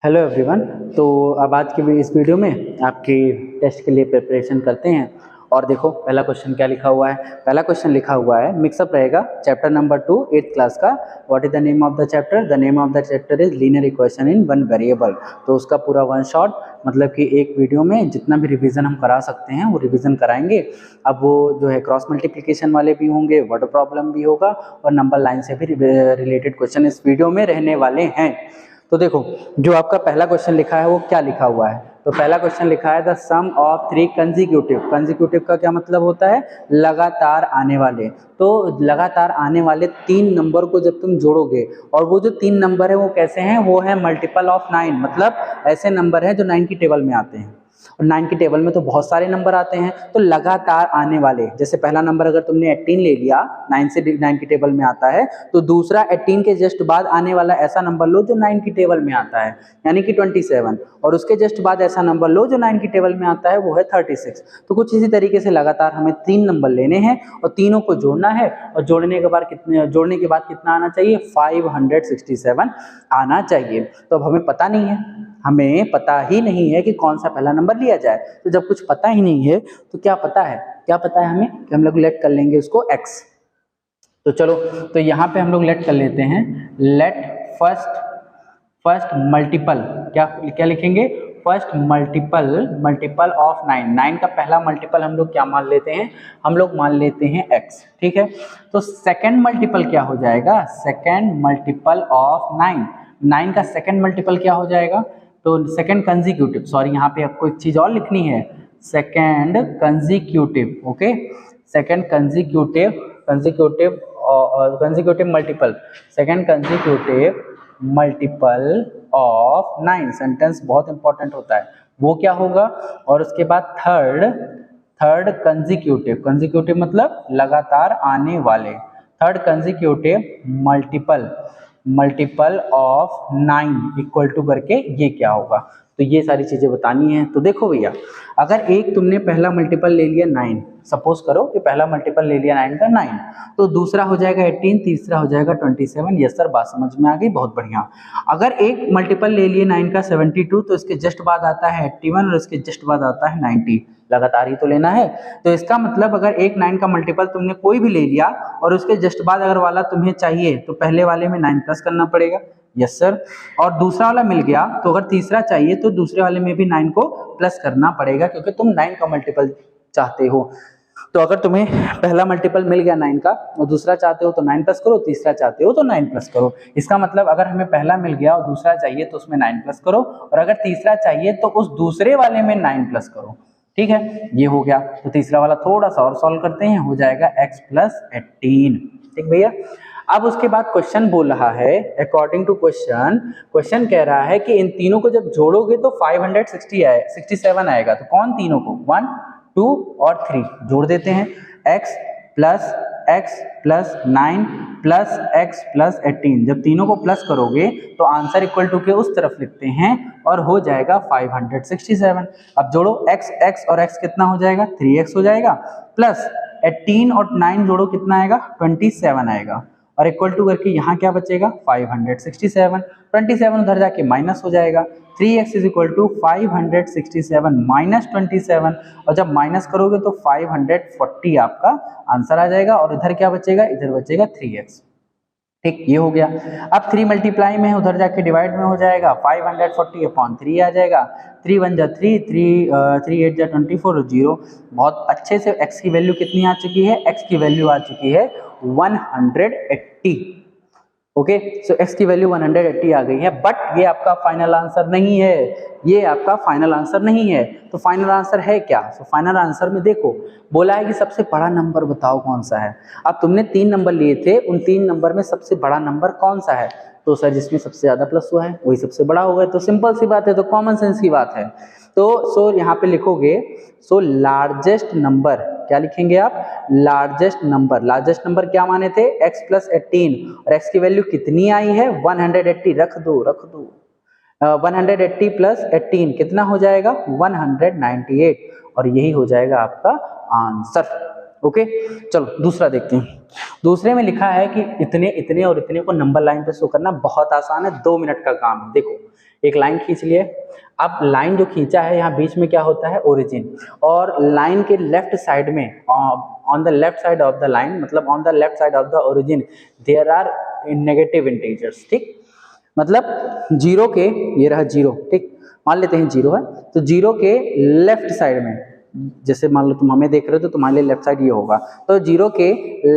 Hello everyone. तो अब आज की इस वीडियो में आपकी टेस्ट के लिए प्रिपरेशन करते हैं। और देखो पहला क्वेश्चन क्या लिखा हुआ है। पहला क्वेश्चन लिखा हुआ है मिक्सअप रहेगा चैप्टर नंबर 2 8th क्लास का। What is the name of the chapter? The name of the chapter is linear equation in one variable. तो उसका पूरा वन शॉट मतलब कि एक वीडियो में जितना भी रिवीजन हम करा सकते हैं वो रिवीजन कराएंगे। अब वो जो है क्रॉस मल्टीप्लिकेशन वाले भी होंगे, वर्ड प्रॉब्लम भी होगा और नंबर लाइन से भी रिलेटेड क्वेश्चन इस वीडियो में रहने वाले हैं। तो देखो जो आपका पहला क्वेश्चन लिखा है वो क्या लिखा हुआ है। तो पहला क्वेश्चन लिखा है the sum of 3 consecutive. Consecutive का क्या मतलब होता है? लगातार आने वाले। तो लगातार आने वाले 3 नंबर को जब तुम जोड़ोगे और वो जो 3 नंबर है वो कैसे हैं? वो है मल्टीपल ऑफ 9, मतलब ऐसे नंबर हैं जो 9 की टेबल में आते हैं। और 9 की टेबल में तो बहुत सारे नंबर आते हैं। तो लगातार आने वाले, जैसे पहला नंबर अगर तुमने 18 ले लिया, 9 से 9 की टेबल में आता है, तो दूसरा 18 के जस्ट बाद आने वाला ऐसा नंबर लो जो 9 की टेबल में आता है, यानी कि 27। और उसके जस्ट बाद ऐसा नंबर लो जो 9 की टेबल में आता है, वो है 36। तो कुछ इसी तरीके से लगातार हमें 3 नंबर लेने हैं और तीनों को जोड़ना है। और जोड़ने के बाद कितना आना चाहिए? 567 आना चाहिए। तो अब हमें पता नहीं है, हमें पता ही नहीं है कि कौन सा पहला नंबर लिया जाए। तो जब कुछ पता ही नहीं है तो क्या पता है हमें कि हम लोग लेट कर लेंगे उसको x। तो चलो, तो यहाँ पे हम लोग लेट कर लेते हैं, लेट फर्स्ट मल्टीपल, क्या लिखेंगे? फर्स्ट मल्टीपल ऑफ 9 का पहला मल्टीपल हम लोग क्या मान लेते हैं? हम लोग मान लेते हैं x। ठीक है, तो सेकेंड मल्टीपल क्या हो जाएगा? सेकेंड मल्टीपल ऑफ 9 का सेकेंड मल्टीपल क्या हो जाएगा? तो सेकेंड कंसेक्यूटिव, सॉरी यहाँ पे आपको एक चीज और लिखनी है, second consecutive. Okay, second consecutive multiple, second consecutive multiple of 9। Sentence बहुत इंपॉर्टेंट होता है, वो क्या होगा? और उसके बाद थर्ड कंसेक्यूटिव मतलब लगातार आने वाले, third consecutive multiple of 9 equal to करके ये क्या होगा? तो ये सारी चीजें बतानी है। तो देखो भैया, अगर एक तुमने पहला मल्टीपल ले लिया 9, सपोज करो कि पहला मल्टीपल ले लिया 9 का 9, तो दूसरा हो जाएगा 18, तीसरा हो जाएगा 27। यस सर, बात समझ में आ गई, बहुत बढ़िया। अगर एक मल्टीपल ले लिए 9 का 72, तो इसके जस्ट बाद आता है 81 और इसके जस्ट बाद आता है 90। लगातार ही तो लेना है। तो इसका मतलब अगर एक 9 का मल्टीपल तुमने कोई भी ले लिया और उसके जस्ट बाद अगर वाला तुम्हें चाहिए तो पहले वाले में 9 प्लस करना पड़ेगा। Yes sir. और दूसरा वाला मिल गया तो अगर तीसरा चाहिए तो दूसरे वाले में भी 9 को प्लस करना पड़ेगा, क्योंकि तुम 9 का मल्टीपल चाहते हो। तो अगर तुम्हें पहला मल्टीपल मिल गया 9 का और दूसरा चाहते हो तो 9 प्लस करो, तीसरा चाहते हो तो 9 प्लस करो। इसका मतलब अगर हमें पहला मिल गया और दूसरा चाहिए तो उसमें 9 प्लस करो, और अगर तीसरा चाहिए तो उस दूसरे वाले में 9 प्लस करो। ठीक है, ये हो गया। तो तीसरा वाला थोड़ा सा और सॉल्व करते हैं, हो जाएगा x प्लस 18। ठीक भैया। अब उसके बाद क्वेश्चन बोल रहा है, अकॉर्डिंग टू क्वेश्चन कह रहा है कि इन तीनों को जब जोड़ोगे तो 567 आएगा। तो कौन तीनों को? 1 2 और 3 जोड़ देते हैं। x plus 9 plus x plus 18, जब तीनों को प्लस करोगे तो आंसर इक्वल टू के उस तरफ लिखते हैं और हो जाएगा 567। अब जोड़ो x और x कितना हो जाएगा? 3x हो जाएगा, प्लस 18 और 9 जोड़ो कितना आएगा? 27 आएगा, और इक्वल टू करके यहाँ क्या बचेगा? 567। 27 उधर जाके माइनस हो जाएगा, 3x is equal to 567 minus 27, और जब माइनस करोगे तो 540 आपका आंसर आ जाएगा। और इधर क्या बचेगा? इधर बचेगा 3x। ठीक, ये हो गया। अब 3 मल्टीप्लाई में है, उधर जाके डिवाइड में हो जाएगा, 540/3 आ जाएगा। 3 1 जा 3, 3 8 जा 24, 0। बहुत अच्छे से x की वैल्यू कितनी आ चुकी है? x की वैल्यू आ चुकी है 180। ओके, सो x की वैल्यू 180 आ गई है, बट ये आपका फाइनल आंसर नहीं है। ये आपका फाइनल आंसर नहीं है। तो फाइनल आंसर है क्या? तो फाइनल आंसर में देखो बोला है कि सबसे बड़ा नंबर बताओ कौन सा है। अब तुमने 3 नंबर लिए थे, उन 3 नंबर में सबसे बड़ा नंबर कौन सा है? तो सर जिसमें सबसे ज्यादा प्लस हुआ है वही सबसे बड़ा होगा। तो सिंपल सी बात है, तो कॉमन सेंस की बात है। तो सो यहाँ पे लिखोगे, सो लार्जेस्ट नंबर, क्या लिखेंगे आप? लार्जेस्ट नंबर क्या माने थे? x प्लस 18, और x की वैल्यू कितनी आई है? 180। रख दो 180 प्लस 18 कितना हो जाएगा? 198, और यही हो जाएगा आपका आंसर। ओके, चलो दूसरा देखते हैं। दूसरे में लिखा है कि इतने और इतने को नंबर लाइन पे शो करना बहुत आसान है, 2 मिनट का काम है। देखो एक लाइन खींच लिए। अब लाइन जो खींचा है यहाँ बीच में क्या होता है, ओरिजिन, और लाइन के लेफ्ट साइड में, on the left side of the line, मतलब on the left side of the origin there are negative integers, ठीक, मतलब जीरो के, ये रहा जीरो, ठीक, मान लेते हैं जीरो है, तो जीरो के लेफ्ट साइड में, जैसे मान लो तुम हमें देख रहे हो तो तुम्हारे लिए लेफ्ट साइड ये होगा, तो जीरो के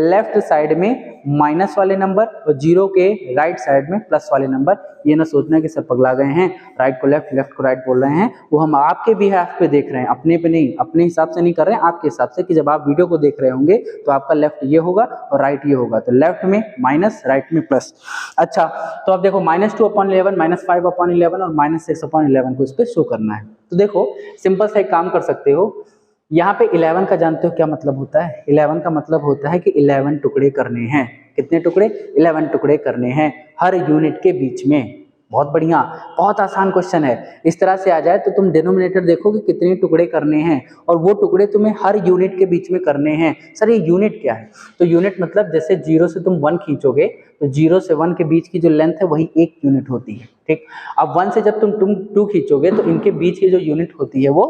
लेफ्ट साइड में माइनस वाले नंबर और जीरो के राइट साइड में प्लस वाले नंबर। ये ना सोचना कि सब पगला गए हैं, राइट को लेफ्ट, लेफ्ट को राइट बोल रहे हैं, वो हम आपके बिहाफ पे देख रहे हैं, अपने पे नहीं, अपने हिसाब से नहीं कर रहे हैं, आपके हिसाब से, कि जब आप वीडियो को देख रहे होंगे तो आपका लेफ्ट ये होगा और राइट ये होगा, तो लेफ्ट में माइनस, राइट में प्लस। अच्छा, तो अब देखो -2/11, -5/11 और -6/11 को इस पर शो करना है। तो देखो सिंपल सा एक काम कर सकते हो, यहाँ पे 11 का जानते हो क्या मतलब होता है? 11 का मतलब होता है कि 11 टुकड़े करने हैं। कितने टुकड़े? 11 टुकड़े करने हैं हर यूनिट के बीच में। बहुत बढ़िया, बहुत आसान क्वेश्चन है। इस तरह से आ जाए तो तुम डिनोमिनेटर देखो कि कितने टुकड़े करने हैं और वो टुकड़े तुम्हें हर यूनिट के बीच में करने हैं। सर ये यूनिट क्या है? तो यूनिट मतलब जैसे 0 से तुम 1 खींचोगे तो 0 से 1 के बीच की जो लेंथ है वही 1 यूनिट होती है, ठीक। अब 1 से जब तुम 2 खींचोगे तो इनके बीच की जो यूनिट होती है वो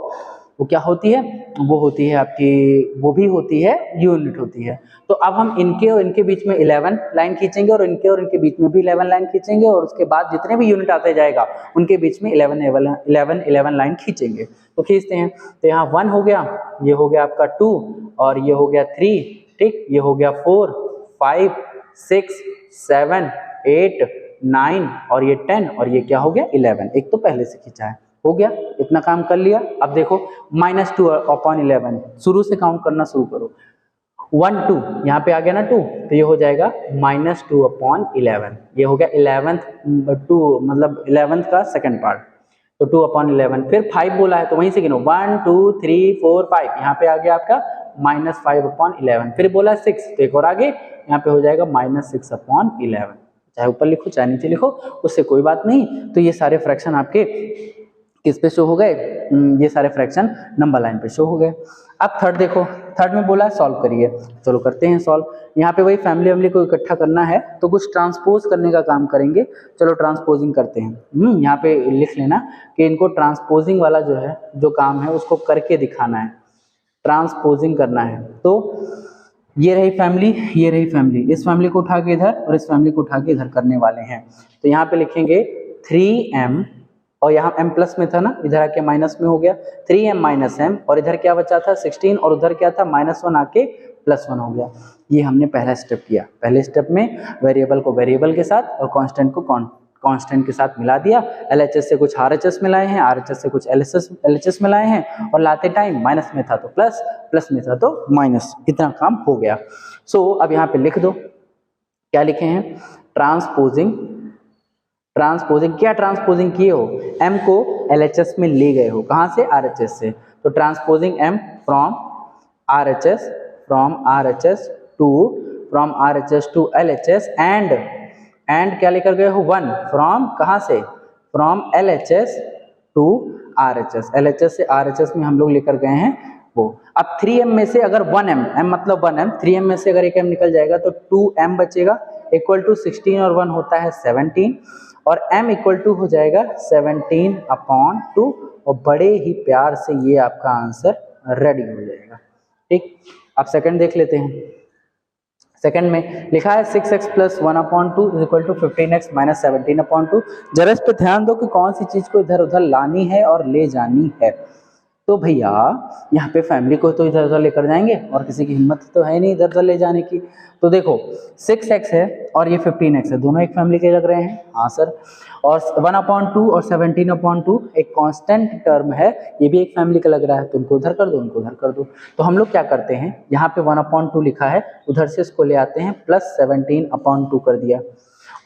क्या होती है? वो होती है आपकी, वो भी होती है यूनिट होती है। तो अब हम इनके और इनके बीच में 11 लाइन खींचेंगे और इनके बीच में भी 11 लाइन खींचेंगे और उसके बाद जितने भी यूनिट आते जाएगा उनके बीच में 11 लाइन खींचेंगे। तो खींचते हैं, तो यहाँ 1 हो गया, ये हो गया आपका 2 और ये हो गया 3, ठीक, ये हो गया 4, 5, 6, 7, 8, 9 और ये 10 और ये क्या हो गया 11। एक तो पहले से खींचा है, हो गया, इतना काम कर लिया। अब देखो -2/11 शुरू से काउंट करना शुरू करो। 1 2 यहाँ पे आ गया ना 2, तो ये हो जाएगा -2/11, ये हो गया 11th 2 मतलब 11th का सेकंड पार्ट, तो 2/11। फिर 5 बोला है तो वहीं से गिनो 1 2 3 4 5, यहाँ पे आ गया आपका -5/11। फिर बोला 6, तो एक और आगे, यहाँ पे हो जाएगा -6/11। चाहे ऊपर लिखो चाहे नीचे लिखो, उससे कोई बात नहीं। तो ये सारे फ्रैक्शन आपके किस पे शो हो गए? ये सारे फ्रैक्शन नंबर लाइन पे शो हो गए। अब थर्ड देखो, थर्ड में बोला है सॉल्व करिए, चलो करते हैं सॉल्व। यहाँ पे वही फैमिली को इकट्ठा करना है तो कुछ ट्रांसपोज करने का काम करेंगे। चलो ट्रांसपोजिंग करते हैं। यहाँ पे लिख लेना कि इनको ट्रांसपोजिंग वाला जो है, जो काम है उसको करके दिखाना है, ट्रांसपोजिंग करना है। तो ये रही फैमिली, ये रही फैमिली, इस फैमिली को उठा के इधर और इस फैमिली को उठा के इधर करने वाले हैं। तो यहाँ पे लिखेंगे 3m और यहाँ m प्लस में था ना, इधर आके माइनस में हो गया 3m - m और इधर क्या बचा था 16 और उधर क्या था -1 आके +1 हो गया। ये हमने पहला स्टेप किया। पहले स्टेप में वेरिएबल को वेरिएबल के साथ और कांस्टेंट को कांस्टेंट के साथ मिला दिया। LHS से कुछ RHS मिलाए हैं, RHS से कुछ LHS मिलाए हैं और लाते टाइम माइनस में था तो प्लस, प्लस में था तो माइनस, इतना काम हो गया। सो अब यहाँ पे लिख दो, क्या लिखे हैं? ट्रांसपोजिंग। ट्रांसपोजिंग क्या ट्रांसपोजिंग किए हो? m को LHS में ले गए हो, कहाँ से? RHS से। तो transposing m from RHS to LHS and क्या लेकर गए हो? 1 फ्रॉम, कहाँ से? From LHS to RHS। LHS से RHS में हम लोग लेकर गए हैं वो। अब 3m में से अगर 1m, m मतलब 1m, 3m में से अगर एक m निकल जाएगा तो 2m बचेगा, इक्वल टू 16 और 1 होता है 17 और m इक्वल टू हो जाएगा 17/2 और बड़े ही प्यार से ये आपका आंसर रेडी हो जाएगा, ठीक। अब सेकंड देख लेते हैं। सेकंड में लिखा है 6x + 1/2 = 15x - 17/2। जरा इस पे ध्यान दो कि कौन सी चीज को इधर उधर लानी है और ले जानी है। तो भैया यहाँ पे फैमिली को तो इधर उधर लेकर जाएंगे और किसी की हिम्मत तो है नहीं इधर उधर ले जाने की। तो देखो 6x है और ये 15x है, दोनों एक फैमिली के लग रहे हैं। हाँ सर, और 1/2 और 17/2 एक कांस्टेंट टर्म है, ये भी एक फैमिली का लग रहा है, तो उनको उधर कर दो, उनको उधर कर दो। तो हम लोग क्या करते हैं, यहाँ पे 1/2 लिखा है, उधर से इसको ले आते हैं, प्लस 17/2 कर दिया।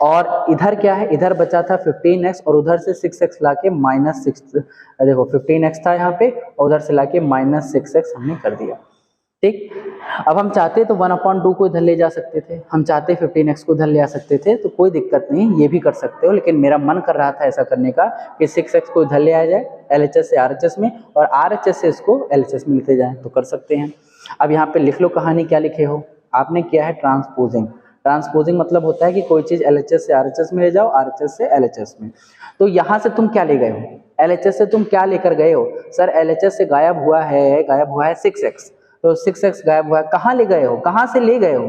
और इधर क्या है, इधर बचा था 15x और उधर से 6x लाके -6, देखो 15x था यहाँ पे और उधर से लाके -6x हमने कर दिया, ठीक। अब हम चाहते तो 1/2 को इधर ले जा सकते थे, हम चाहते 15x को इधर ले आ सकते थे, तो कोई दिक्कत नहीं, ये भी कर सकते हो। लेकिन मेरा मन कर रहा था ऐसा करने का कि 6x को इधर ले आया जाए LHS से RHS में और RHS से इसको LHS में लेते जाएं, तो कर सकते हैं। अब यहाँ पे लिख लो कहानी, क्या लिखे हो आपने? किया है ट्रांसपोजिंग। ट्रांसपोजिंग मतलब होता है कि कोई चीज LHS से RHS में ले जाओ, RHS से LHS में। तो यहाँ से तुम क्या ले गए हो, LHS से तुम क्या लेकर गए हो, सर LHS से गायब हुआ है 6x, तो 6x गायब हुआ है, कहाँ ले गए हो, कहाँ से ले गए हो,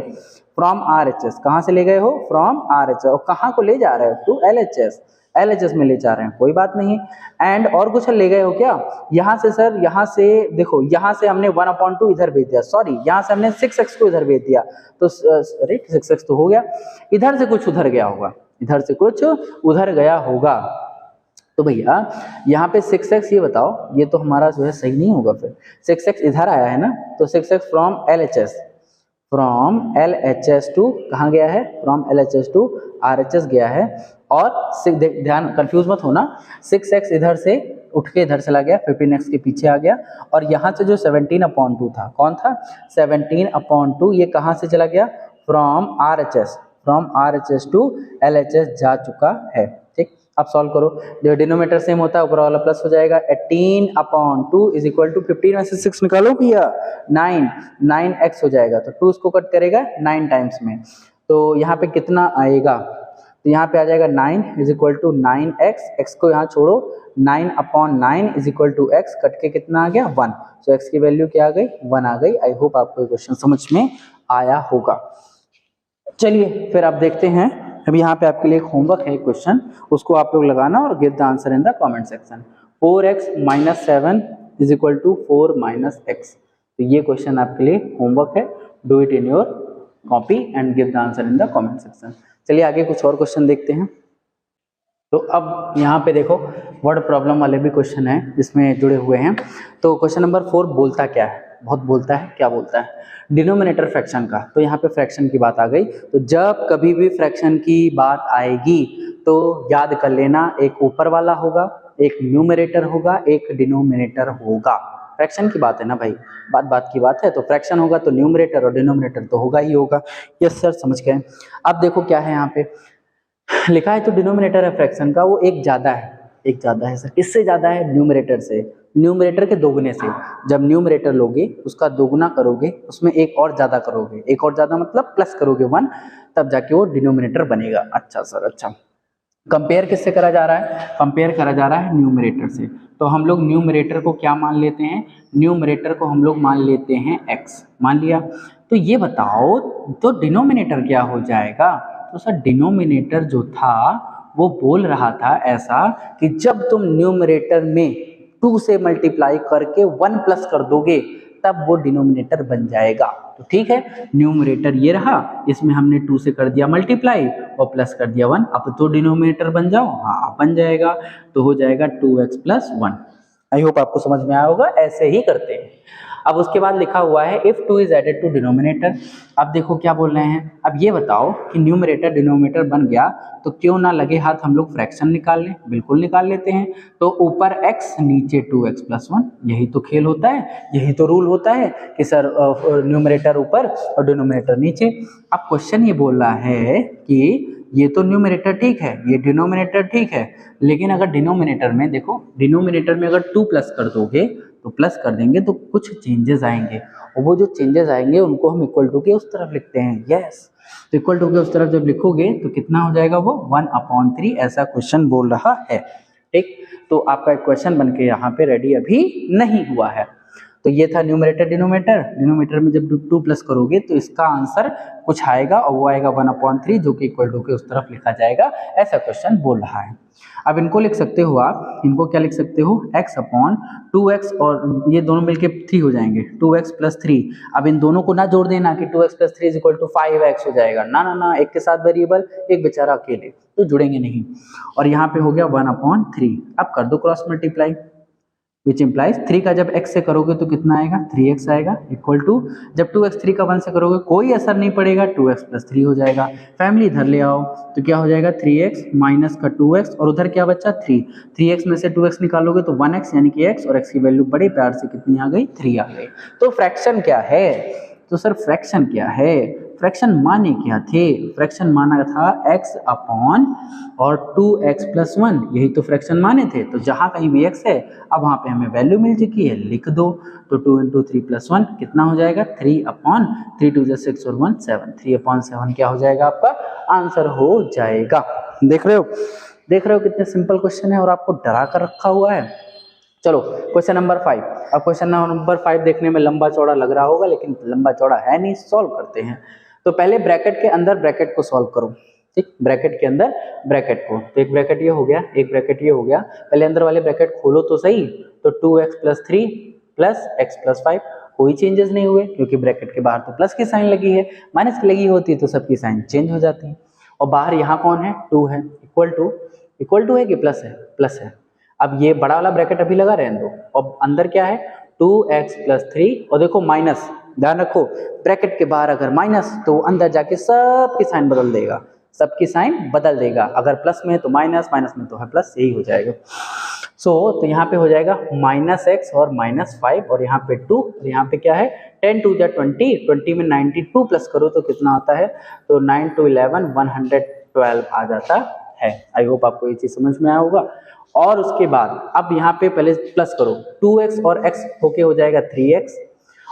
फ्रॉम RHS, कहाँ से ले गए हो, फ्रॉम RHS, और कहाँ को ले जा रहे हो, टू LHS में ले जा रहे हैं, कोई बात नहीं। एंड और कुछ ले गए हो क्या, यहाँ से सर, यहाँ से देखो, यहाँ से हमने 1/2 इधर भेज दिया, सॉरी यहाँ से हमने 6x को इधर भेज दिया, तो अरे 6x तो हो गया, इधर से कुछ उधर गया होगा, इधर से कुछ उधर गया होगा। तो भैया यहाँ पे 6x, ये बताओ, ये तो हमारा जो है सही नहीं होगा, फिर 6x इधर आया है ना, तो 6x फ्रॉम LHS टू कहाँ गया है, फ्रॉम LHS टू RHS गया है। और ध्यान, कंफ्यूज मत होना, 6x इधर से उठ के इधर चला गया, 15x के पीछे आ गया, और यहाँ से जो 17/2 था, कौन था, 17/2, ये कहाँ से चला गया, फ्रॉम RHS टू LHS जा चुका है। ठीक, अब सॉल्व करो, जो डिनोमिनेटर सेम होता है ऊपर वाला प्लस हो जाएगा, 18/2 इज इक्वल टू 15 में से 6 निकालो भैया, 9x हो जाएगा, तो 2 इसको कट करेगा 9 टाइम्स में, तो यहाँ पे कितना आएगा, तो यहाँ पे आ जाएगा 9 is equal to 9x, x को यहाँ छोड़ो, 9/9 is equal to x, cut के कितना आ गया 1, तो x की वैल्यू क्या आ गई, 1 आ गई। आई होप आपको ये क्वेश्चन समझ में आया होगा। चलिए फिर आप देखते हैं, अभी यहाँ पे आपके लिए एक होमवर्क है, क्वेश्चन, उसको आप लोग लगाना और give the answer in the comment section. 4x - 7 is equal to 4 - x, तो ये क्वेश्चन आपके लिए होमवर्क है, do it in your copy and give the answer in the comment section. चलिए आगे कुछ और क्वेश्चन देखते हैं। तो अब यहाँ पे देखो वर्ड प्रॉब्लम वाले भी क्वेश्चन है जिसमें जुड़े हुए हैं। तो क्वेश्चन नंबर 4 बोलता क्या है, बहुत बोलता है, क्या बोलता है, डिनोमिनेटर फ्रैक्शन का। तो यहाँ पे फ्रैक्शन की बात आ गई, तो जब कभी भी फ्रैक्शन की बात आएगी तो याद कर लेना, एक ऊपर वाला होगा, एक न्यूमरेटर होगा, एक डिनोमिनेटर होगा। फ्रैक्शन की बात है ना भाई, बात की बात है, तो फ्रैक्शन होगा तो न्यूमरेटर और डिनोमिनेटर तो होगा ही होगा। यस सर, समझ गए। अब देखो क्या है यहाँ पे लिखा है, तो डिनोमिनेटर है फ्रैक्शन का, वो एक ज्यादा है सर, किससे ज्यादा है, न्यूमरेटर से, न्यूमरेटर के दोगुने से। जब न्यूमरेटर लोगे उसका दोगुना करोगे, उसमें एक और ज्यादा करोगे, एक और ज्यादा मतलब प्लस करोगे 1, तब जाके वो डिनोमिनेटर बनेगा। अच्छा सर, अच्छा, कंपेयर किससे करा जा रहा है, कंपेयर करा जा रहा है न्यूमरेटर से, तो हम लोग न्यूमरेटर को क्या मान लेते हैं, न्यूमरेटर को हम लोग मान लेते हैं x, मान लिया। तो ये बताओ तो डिनोमिनेटर क्या हो जाएगा, तो सर डिनोमिनेटर जो था वो बोल रहा था ऐसा कि जब तुम न्यूमरेटर में 2 से मल्टीप्लाई करके 1 प्लस कर दोगे तब वो डिनोमिनेटर बन जाएगा। तो ठीक है, न्यूमरेटर ये रहा, इसमें हमने 2 से कर दिया मल्टीप्लाई और प्लस कर दिया 1, अब तो डिनोमिनेटर बन जाओ, हाँ बन जाएगा, तो हो जाएगा 2x + 1। आई होप आपको समझ में आया होगा, ऐसे ही करते हैं। अब उसके बाद लिखा हुआ है if 2 is added to denominator. अब देखो क्या बोल रहे हैं, अब ये बताओ कि न्यूमरेटर डिनोमिनेटर बन गया तो क्यों ना लगे हाथ हम लोग फ्रैक्शन निकाल लें, बिल्कुल निकाल लेते हैं। तो ऊपर x नीचे 2x + 1, यही तो खेल होता है, यही तो रूल होता है कि सर न्यूमरेटर ऊपर और डिनोमिनेटर नीचे। अब क्वेश्चन ये बोल रहा है कि ये तो न्यूमरेटर ठीक है, ये डिनोमिनेटर ठीक है, लेकिन अगर डिनोमिनेटर में देखो, डिनोमिनेटर में अगर 2 प्लस कर दोगे तो प्लस कर देंगे तो कुछ चेंजेस आएंगे, और वो जो चेंजेस आएंगे उनको हम इक्वल टू के उस तरफ लिखते हैं। यस, तो इक्वल टू के उस तरफ जब लिखोगे तो कितना हो जाएगा, वो 1/3, ऐसा क्वेश्चन बोल रहा है। ठीक, तो आपका क्वेश्चन बन के यहाँ पे रेडी अभी नहीं हुआ है। तो ये था न्यूमरेटर डिनोमिनेटर, डिनोमिनेटर में जब 2 प्लस करोगे तो इसका आंसर कुछ आएगा और वो आएगा 1/3, जो कि इक्वल टू के उस तरफ लिखा जाएगा, ऐसा क्वेश्चन बोल रहा है। अब इनको लिख सकते हो आप, इनको क्या लिख सकते हो, x/2x, और ये दोनों मिलके 3 हो जाएंगे, 2x + 3। अब इन दोनों को ना जोड़ देना कि 2x + 3 = 5x हो जाएगा, ना ना ना, एक के साथ वेरिएबल, एक बेचारा अकेले, तो जुड़ेंगे नहीं। और यहाँ पे हो गया 1/3। अब कर दो क्रॉस मल्टीप्लाई, विच इम्प्लाइज 3 का जब x से करोगे तो कितना आएगा, 3x आएगा, इक्वल टू जब 2x 3 का 1 से करोगे कोई असर नहीं पड़ेगा, 2x + 3 हो जाएगा। फैमिली इधर ले आओ तो क्या हो जाएगा, 3x माइनस का 2x, और उधर क्या बचा 3, 3x में से 2x निकालोगे तो 1x, यानी कि x, और x की वैल्यू बड़े प्यार से कितनी आ गई, 3 आ गई। तो फ्रैक्शन क्या है, तो सर फ्रैक्शन क्या है, फ्रैक्शन माने क्या थे? फ्रैक्शन माना था x अपॉन और 2x प्लस 1, यही तो फ्रैक्शन माने थे। तो जहां कहीं भी x है अब वहां पे हमें वैल्यू मिल चुकी है, लिख दो। तो 2 इंटू 3 प्लस 1 कितना हो जाएगा? 3 अपॉन 3 2 जा 6 और 1 7, 3 अपॉन 7 क्या हो जाएगा? आपका आंसर हो जाएगा। देख रहे हो कितने सिंपल क्वेश्चन है और आपको डरा कर रखा हुआ है। चलो क्वेश्चन नंबर 5। अब क्वेश्चन नंबर 5 देखने में लंबा चौड़ा लग रहा होगा, लेकिन लंबा चौड़ा है नहीं। सॉल्व करते हैं। तो पहले ब्रैकेट के अंदर ब्रैकेट को सॉल्व करो, ठीक। ब्रैकेट के अंदर ब्रैकेट को, तो एक ब्रैकेट ये हो गया, एक ब्रैकेट ये हो गया। पहले अंदर वाले ब्रैकेट खोलो तो सही। तो 2x plus 3 plus x plus 5, कोई चेंजेस नहीं हुए क्योंकि ब्रैकेट के बाहर तो प्लस की साइन लगी है, माइनस की लगी होती तो सबकी साइन चेंज हो जाती है। और बाहर यहाँ कौन है? 2 है। इक्वल टू है कि प्लस है? प्लस है। अब ये बड़ा वाला ब्रैकेट अभी लगा रहने दो, और अंदर क्या है? 2x प्लस 3, और देखो माइनस, ध्यान रखो ब्रैकेट के बाहर अगर माइनस तो अंदर जाके सबकी साइन बदल देगा, सबकी साइन बदल देगा। अगर प्लस में तो माइनस, माइनस में तो है प्लस, यही हो जाएगा। तो यहाँ पे हो जाएगा -x और -5, और यहाँ पे 2, और यहाँ पे क्या है? 10 2 जा 20, 20 में 92 प्लस करो तो कितना आता है? तो 9 2 11 112 आ जाता है। आई होप आपको ये चीज समझ में आया होगा। और उसके बाद अब यहाँ पे पहले प्लस करो, 2x और x होके हो जाएगा 3x,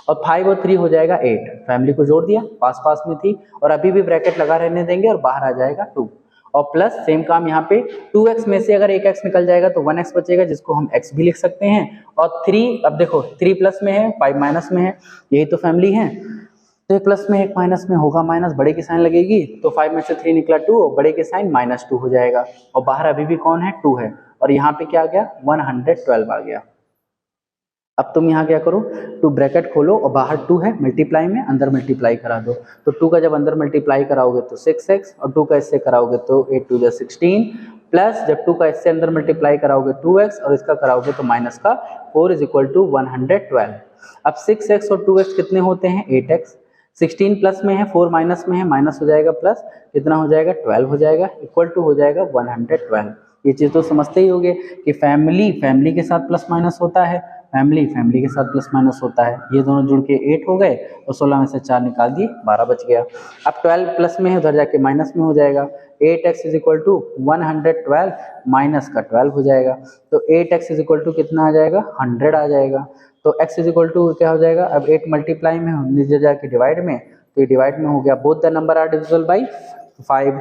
और 5 और 3 हो जाएगा 8। फैमिली को जोड़ दिया, पास पास में थी, और अभी भी ब्रैकेट लगा रहने देंगे और बाहर आ जाएगा 2। और प्लस सेम काम यहाँ पे 2x में से अगर एक x निकल जाएगा तो 1x बचेगा, जिसको हम x भी लिख सकते हैं। और 3, अब देखो 3 प्लस में है, 5 माइनस में है, यही तो फैमिली है। तो एक प्लस में एक माइनस में होगा माइनस, बड़े की साइन लगेगी, तो 5 में से 3 निकला 2, और बड़े के साइन -2 हो जाएगा। और बाहर अभी भी कौन है? 2 है, और यहाँ पे क्या आ गया? 112 आ गया। अब तुम यहाँ क्या करो? 2 ब्रैकेट खोलो और बाहर 2 है, मल्टीप्लाई में अंदर मल्टीप्लाई करा दो। तो 2 का जब अंदर मल्टीप्लाई कराओगे तो 6x, और 2 का इससे कराओगे तो 8 2 जा 16, प्लस जब 2 का इससे अंदर मल्टीप्लाई कराओगे 2x, और इसका कराओगे तो माइनस का 4 इज इक्वल टू 112। अब 6x और 2x कितने होते हैं? 8x। 16 प्लस में है, 4 माइनस में है, माइनस हो जाएगा प्लस, कितना हो जाएगा? 12 हो जाएगा, इक्वल टू हो जाएगा 112। ये चीज तो समझते ही होंगे कि फैमिली के साथ प्लस माइनस होता है, फैमिली के साथ प्लस माइनस होता है। ये दोनों जुड़ के 8 हो गए, और 16 में से 4 निकाल दिए, 12 बच गया। अब 12 प्लस में है, उधर जाके माइनस में हो जाएगा। 8x is equal to 112 minus का 12 हो जाएगा। तो 8x इज इक्वल टू कितना आ जाएगा? 100 आ जाएगा। तो x इज इक्वल टू क्या हो जाएगा? अब 8 मल्टीप्लाई में नीचे जाके डिवाइड में, तो ये डिवाइड में हो गया। Both the number are divisible by 5,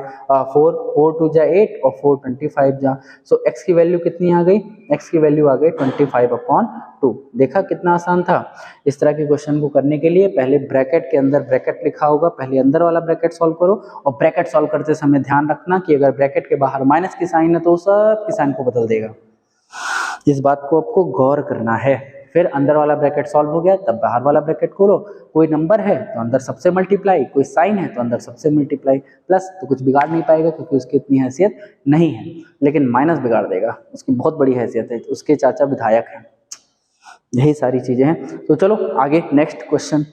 4 2 जा 8 और 4 25 जा। सो x की वैल्यू कितनी आ गई? x की वैल्यू आ गई 25/2। देखा कितना आसान था। इस तरह के क्वेश्चन को करने के लिए पहले ब्रैकेट के अंदर ब्रैकेट लिखा होगा, पहले अंदर वाला ब्रैकेट सॉल्व करो, और ब्रैकेट सॉल्व करते समय ध्यान रखना कि अगर ब्रैकेट के बाहर माइनस की साइन है तो सब की साइन को बदल देगा। इस बात को आपको गौर करना है। फिर अंदर वाला ब्रैकेट सॉल्व हो गया, तब बाहर वाला ब्रैकेट खोलो। कोई नंबर है तो अंदर सबसे मल्टीप्लाई, कोई साइन है तो अंदर सबसे मल्टीप्लाई, प्लस तो कुछ बिगाड़ नहीं पाएगा क्योंकि उसकी इतनी हैसियत नहीं है, लेकिन माइनस बिगाड़ देगा, उसकी बहुत बड़ी हैसियत है, उसके चाचा विधायक हैं। यही सारी चीजें हैं। तो चलो आगे नेक्स्ट क्वेश्चन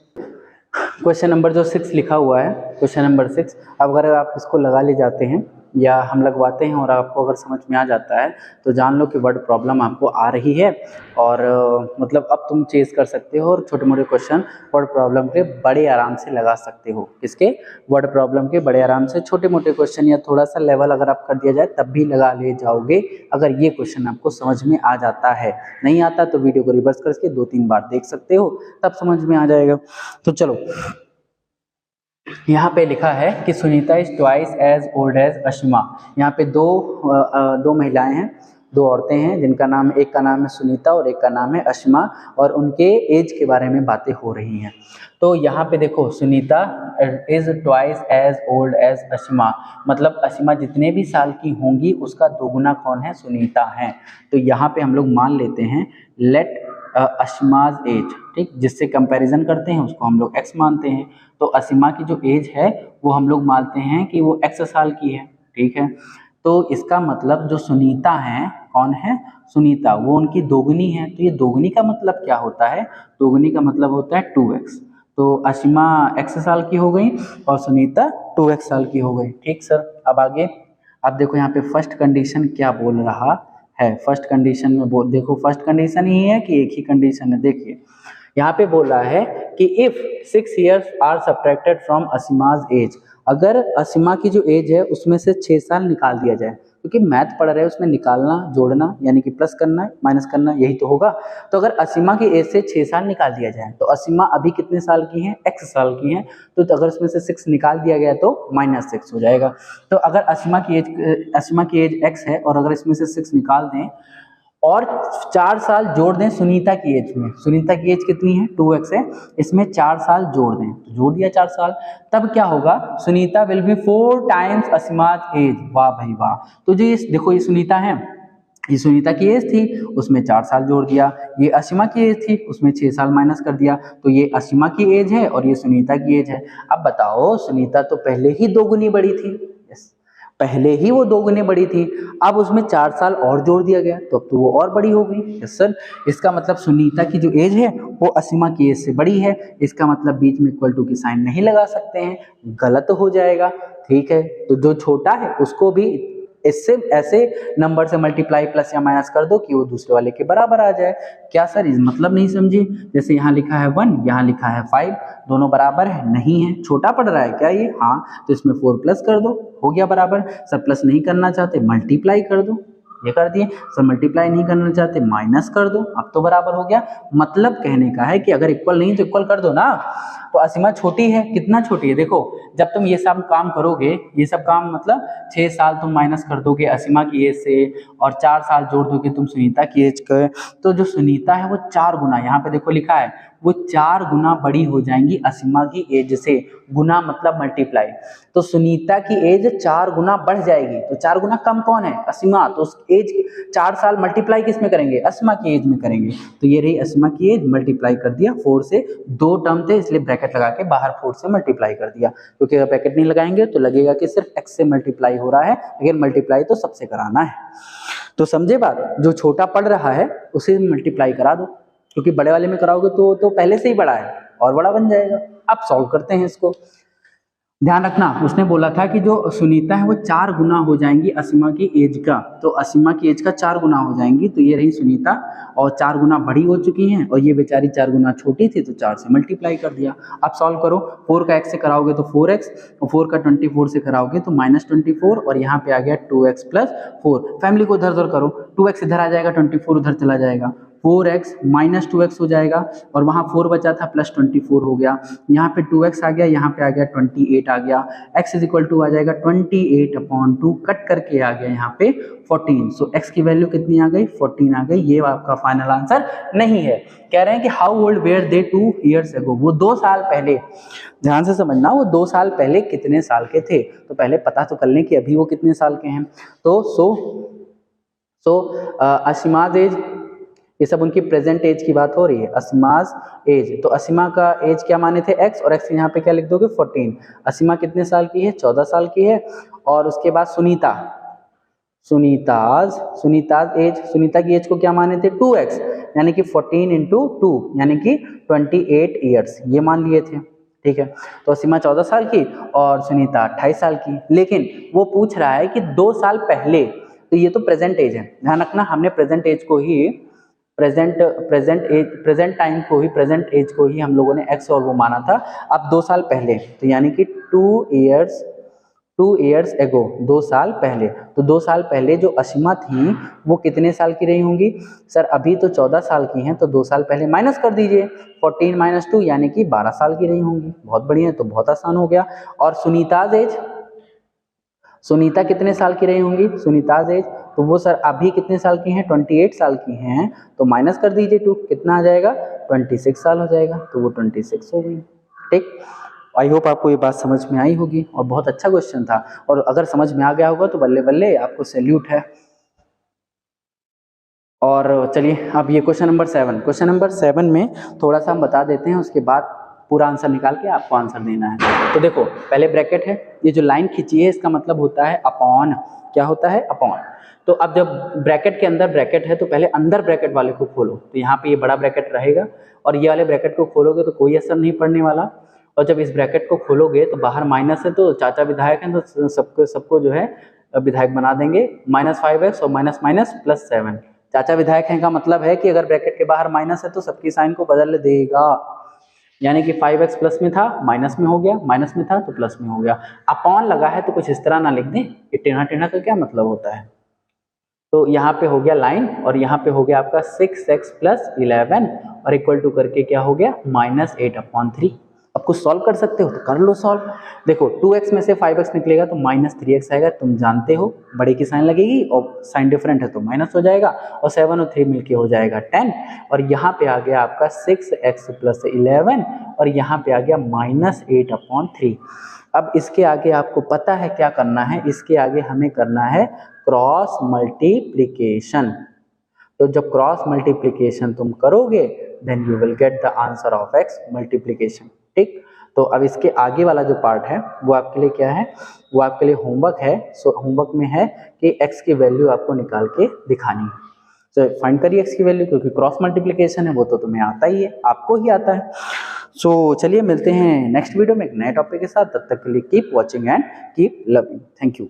नंबर जो 6 लिखा हुआ है, क्वेश्चन नंबर 6। अब अगर आप इसको लगा ले जाते हैं या हम लगवाते हैं और आपको अगर समझ में आ जाता है तो जान लो कि वर्ड प्रॉब्लम आपको आ रही है, और मतलब अब तुम चेज कर सकते हो और छोटे मोटे क्वेश्चन वर्ड प्रॉब्लम के बड़े आराम से लगा सकते हो। किसके? वर्ड प्रॉब्लम के बड़े आराम से छोटे मोटे क्वेश्चन, या थोड़ा सा लेवल अगर आप कर दिया जाए तब भी लगा ले जाओगे, अगर ये क्वेश्चन आपको समझ में आ जाता है। नहीं आता तो वीडियो को रिवर्स करके 2-3 बार देख सकते हो, तब समझ में आ जाएगा। तो चलो यहाँ पे लिखा है कि Sunita is twice as old as Ashima. यहाँ पे दो महिलाएं हैं, 2 औरतें हैं, जिनका नाम, एक का नाम है सुनीता और एक का नाम है अशिमा, और उनके एज के बारे में बातें हो रही हैं। तो यहाँ पे देखो Sunita is twice as old as Ashima, मतलब अशिमा जितने भी साल की होंगी उसका दोगुना कौन है? सुनीता है। तो यहाँ पे हम लोग मान लेते हैं लेट अशिमाज एज, ठीक, जिससे कंपैरिजन करते हैं उसको हम लोग x मानते हैं। तो अशिमा की जो एज है वो हम लोग मानते हैं कि वो x साल की है, ठीक है। तो इसका मतलब जो सुनीता है, कौन है? सुनीता, वो उनकी दोगुनी है। तो ये दोगुनी का मतलब क्या होता है? दोगुनी का मतलब होता है 2x। तो अशिमा x साल की हो गई और सुनीता 2x साल की हो गई, ठीक सर। अब आगे, अब देखो यहाँ पे फर्स्ट कंडीशन क्या बोल रहा है। फर्स्ट कंडीशन में देखो, फर्स्ट कंडीशन ही है कि एक ही कंडीशन है। देखिए यहाँ पे बोला है कि if 6 years are subtracted from Asima's age, अगर असीमा की जो एज है उसमें से 6 साल निकाल दिया जाए, क्योंकि मैथ पढ़ रहे हैं उसमें निकालना जोड़ना यानी कि प्लस करना है माइनस करना यही तो होगा। तो अगर असीमा की एज से 6 साल निकाल दिया जाए तो असीमा अभी कितने साल की है, x साल की है, तो अगर उसमें से 6 निकाल दिया गया तो -6 हो जाएगा। तो अगर असीमा की एज x है और अगर इसमें से 6 निकाल दें और 4 साल जोड़ दें सुनीता की एज में, सुनीता की एज कितनी है 2x है, इसमें 4 साल जोड़ दें तो जोड़ दिया 4 साल, तब क्या होगा Sunita will be 4 times Asima's age. वाह भाई वाह। तो जो ये देखो ये सुनीता है, ये सुनीता की एज थी उसमें 4 साल जोड़ दिया, ये असीमा की एज थी उसमें 6 साल माइनस कर दिया, तो ये असीमा की एज है और ये सुनीता की एज है। अब बताओ सुनीता तो पहले ही 2 गुनी बड़ी थी, पहले ही वो 2 गुनी बड़ी थी, अब उसमें 4 साल और जोड़ दिया गया तो अब तो वो और बड़ी हो गई। यस सर, इसका मतलब सुनीता की जो एज है वो असीमा की एज से बड़ी है, इसका मतलब बीच में इक्वल टू की साइन नहीं लगा सकते हैं, गलत हो जाएगा। ठीक है, तो जो छोटा है उसको भी इससे ऐसे नंबर से मल्टीप्लाई प्लस या माइनस कर दो कि वो दूसरे वाले के बराबर आ जाए। क्या सर इस मतलब नहीं समझे? जैसे यहाँ लिखा है 1, यहाँ लिखा है 5, दोनों बराबर है? नहीं है, छोटा पड़ रहा है क्या ये? हाँ, तो इसमें 4 प्लस कर दो, हो गया बराबर। सर प्लस नहीं करना चाहते मल्टीप्लाई कर दो, ये कर दिए। सर मल्टीप्लाई नहीं करना चाहते माइनस कर दो, अब तो बराबर हो गया। मतलब कहने का है कि अगर इक्वल नहीं तो इक्वल कर दो ना। तो असीमा छोटी है, कितना छोटी है देखो, जब तुम ये सब काम करोगे, ये सब काम मतलब 6 साल तुम माइनस कर दोगे असीमा की एज से और 4 साल जोड़ दोगे तुम सुनीता की एज के, तो जो सुनीता है वो 4 गुना, यहाँ पे देखो लिखा है वो 4 गुना बड़ी हो जाएंगी असीमा की एज से। गुना मतलब मल्टीप्लाई, तो सुनीता की एज 4 गुना बढ़ जाएगी। तो 4 गुना कम कौन है? असीमा। तो उस एज 4 साल मल्टीप्लाई किस में करेंगे? असीमा की एज में करेंगे। तो ये रही असीमा की एज, मल्टीप्लाई कर दिया 4 से, 2 टर्म थे इसलिए ब्रैकेट लगा के बाहर 4 से मल्टीप्लाई कर दिया, क्योंकि अगर ब्रैकेट नहीं लगाएंगे तो लगेगा कि सिर्फ x से मल्टीप्लाई हो रहा है, लेकिन मल्टीप्लाई तो सबसे कराना है। तो समझे बात, जो छोटा पड़ रहा है उसे मल्टीप्लाई करा दो, क्योंकि बड़े वाले में कराओगे तो पहले से ही बड़ा है और बड़ा बन जाएगा। अब सॉल्व करते हैं इसको। ध्यान रखना, उसने बोला था कि जो सुनीता है वो 4 गुना हो जाएंगी असीमा की एज का, तो असीमा की एज का 4 गुना हो जाएंगी। तो ये रही सुनीता और 4 गुना बड़ी हो चुकी हैं और ये बेचारी 4 गुना छोटी थी, तो 4 से मल्टीप्लाई कर दिया। अब सॉल्व करो, 4 का x से कराओगे तो 4x और 4 का 24 से कराओगे तो -24 और यहाँ पे आ गया 2x + 4। फैमिली को इधर उधर करो, 2x इधर आ जाएगा, 24 उधर चला जाएगा, 4x - 2x हो जाएगा और वहाँ 4 बचा था +24 हो गया। यहाँ पे 2x आ गया, यहाँ पे आ गया 28 आ गया। x = आ जाएगा 28/2, कट करके आ गया यहाँ पे 14। सो x की वैल्यू कितनी आ गई? 14 आ गई। ये आपका फाइनल आंसर नहीं है। कह रहे हैं कि how old were they 2 years ago, वो 2 साल पहले, ध्यान से समझना, वो 2 साल पहले कितने साल के थे। तो पहले पता तो कर लें कि अभी वो कितने साल के हैं। तो असीमाज एज, ये सब उनकी प्रेजेंट एज की बात हो रही है, असीमाज एज। तो असीमा का एज क्या माने थे? x, और x यहाँ पे क्या लिख दोगे? 14। असीमा कितने साल की है? 14 साल की है। और उसके बाद सुनीताज एज, सुनीता की एज को क्या माने थे? 2x, यानी कि 14 × 2 यानी कि 28 ईयर्स, ये मान लिए थे। ठीक है, तो असीमा 14 साल की और सुनीता 28 साल की। लेकिन वो पूछ रहा है कि 2 साल पहले, तो ये तो प्रेजेंट एज है, ध्यान रखना, हमने प्रेजेंट एज को ही प्रेजेंट एज को ही हम लोगों ने x और वो माना था। अब 2 साल पहले, तो यानी कि 2 years ago, 2 साल पहले। तो 2 साल पहले जो असीमा थी वो कितने साल की रही होंगी? सर अभी तो 14 साल की हैं, तो 2 साल पहले माइनस कर दीजिए, 14 - 2 यानी कि 12 साल की रही होंगी। बहुत बढ़िया, तो बहुत आसान हो गया। और सुनीताज एज, सुनीता कितने साल की रही होंगी? सुनीताज एज, तो वो सर अभी कितने साल की हैं? 28 साल की हैं, तो माइनस कर दीजिए 2, कितना आ जाएगा? 26 साल हो जाएगा, तो वो 26 हो गई। ठीक, आई होप आपको ये बात समझ में आई होगी और बहुत अच्छा क्वेश्चन था, और अगर समझ में आ गया होगा तो बल्ले बल्ले, आपको सैल्यूट है। और चलिए अब ये क्वेश्चन नंबर 7 में थोड़ा सा हम बता देते हैं, उसके बाद पूरा आंसर निकाल के आपको आंसर देना है। तो देखो, पहले ब्रैकेट है, ये जो लाइन खींची है इसका मतलब होता है अपॉन। क्या होता है? अपॉन। तो अब जब ब्रैकेट के अंदर ब्रैकेट है तो पहले अंदर ब्रैकेट वाले को खोलो, तो यहाँ पे ये बड़ा ब्रैकेट रहेगा और ये वाले ब्रैकेट को खोलोगे तो कोई असर नहीं पड़ने वाला। और जब इस ब्रैकेट को खोलोगे तो बाहर माइनस है, तो चाचा विधायक हैं तो सबको जो है विधायक बना देंगे। -5x और माइनस +7, चाचा विधायक हैं का मतलब है कि अगर ब्रैकेट के बाहर माइनस है तो सबकी साइन को बदल देगा, यानी कि 5x प्लस में था माइनस में हो गया, माइनस में था तो प्लस में हो गया। अपॉन लगा है तो कुछ इस तरह ना लिख दें, ये टेढ़ा टेढ़ा का क्या मतलब होता है। तो यहाँ पे हो गया लाइन और यहाँ पे हो गया आपका 6x प्लस 11 और इक्वल टू करके क्या हो गया -8/3। अब कुछ सॉल्व कर सकते हो तो कर लो सॉल्व। देखो 2x में से 5x निकलेगा तो -3x आएगा, तुम जानते हो बड़े की साइन लगेगी और साइन डिफरेंट है तो माइनस हो जाएगा और 7 और 3 मिलके हो जाएगा 10 और यहाँ पे आ गया आपका 6x प्लस 11 और यहाँ पे आ गया -8/3। अब इसके आगे आपको पता है क्या करना है, इसके आगे हमें करना है क्रॉस मल्टीप्लिकेशन। तो जब क्रॉस मल्टीप्लिकेशन तुम करोगे then you will get the answer of x multiplication. ठीक, तो अब इसके आगे वाला जो पार्ट है वो आपके लिए क्या है, वो आपके लिए होमवर्क है। सो होमवर्क में है कि x की वैल्यू आपको निकाल के दिखानी है। तो फाइंड करिए x की वैल्यू, क्योंकि क्रॉस मल्टीप्लिकेशन है वो तो तुम्हें आता ही है, आपको ही आता है। सो चलिए मिलते हैं नेक्स्ट वीडियो में एक नए टॉपिक के साथ, तब तक के लिए keep watching and keep loving. Thank you.